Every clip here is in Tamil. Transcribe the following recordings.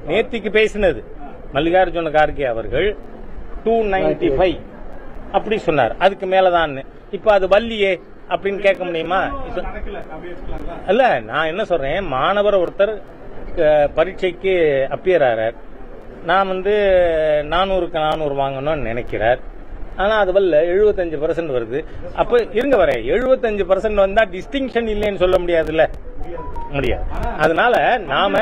நேத்திக்கு பேசினது மல்லிகார்ஜுன கார்கே அவர்கள் 295 அப்படி சொன்னார். அதுக்கு மேலதான் இப்ப அது வள்ளியே அப்படின்னு கேட்க முடியுமா? இல்ல, நான் என்ன சொல்றேன், மாணவர் ஒருத்தர் பரீட்சைக்கு அப்பியர் ஆறார். நான் 400க்கு 400 வாங்கணும்னு நினைக்கிறார். ஆனா அது வல்ல 75% வருது. அப்ப இருங்க வரேன், 75% வந்தா டிஸ்டிங்ஷன் இல்லைன்னு சொல்ல முடியாதுல்ல, முடியாது. அதனால நாம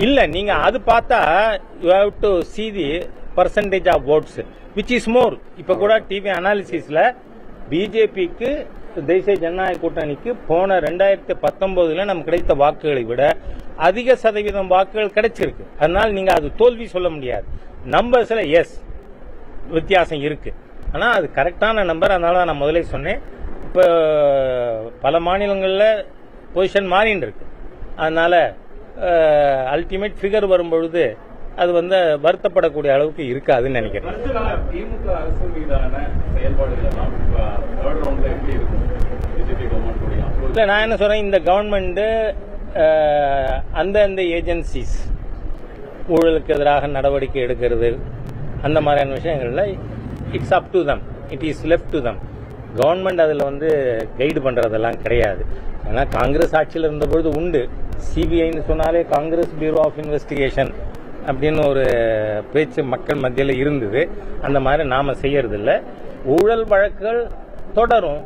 இல்ல, நீங்க அது பார்த்தா you have to see the percentage of votes which is more. இப்ப கூட டிவி அனாலிசிஸ்ல பிஜேபிக்கு தேசிய ஜனநாயக கூட்டணிக்கு போன 2019 நமக்கு கிடைத்த வாக்குகளை விட அதிக சதவீதம் வாக்குகள் கிடைச்சிருக்கு. அதனால நீங்க அது தோல்வி சொல்ல முடியாது. நம்பர்ஸ்ல எஸ் வித்தியாசம் இருக்கு, ஆனா அது கரெக்டான நம்பர். அதனால நான் முதலே சொன்னேன், இப்ப பல மாநிலங்கள்ல பொசிஷன் மாறின்னு இருக்கு. அதனால அல்டிமேட் ஃபிகர் வரும்பொழுது அது வருத்தப்படக்கூடிய அளவுக்கு இருக்காதுன்னு நினைக்கிறேன். திமுக அரசு மீதான செயல்பாடுகள் இல்ல, நான் என்ன சொல்றேன், இந்த கவர்மெண்ட் அந்த ஏஜென்சிஸ் ஊழலுக்கு எதிராக நடவடிக்கை எடுக்கிறது, அந்த மாதிரியான விஷயங்கள்ல it's up to them, it is left to them. Government அதில் கைடு பண்றதெல்லாம் கிடையாது. ஏன்னா காங்கிரஸ் ஆட்சியில் இருந்தபொழுது உண்டு, சிபிஐன்னு சொன்னாலே காங்கிரஸ் பியூரோ ஆஃப் இன்வெஸ்டிகேஷன் அப்படின்னு ஒரு பேச்சு மக்கள் மத்தியில் இருந்தது. அந்த மாதிரி நாம செய்யறதில்ல. ஊழல் வழக்குகள் தொடரும்.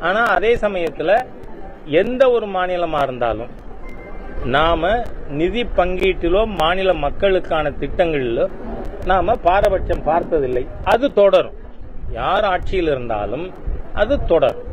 ஆனா அதே சமயத்தில் எந்த ஒரு மாநிலமா இருந்தாலும் நாம நிதி பங்கீட்டிலோ மாநில மக்களுக்கான திட்டங்களிலோ நாம பாரபட்சம் பார்த்ததில்லை. அது தொடரும். யார் ஆட்சியில் இருந்தாலும் அது தொடரும்.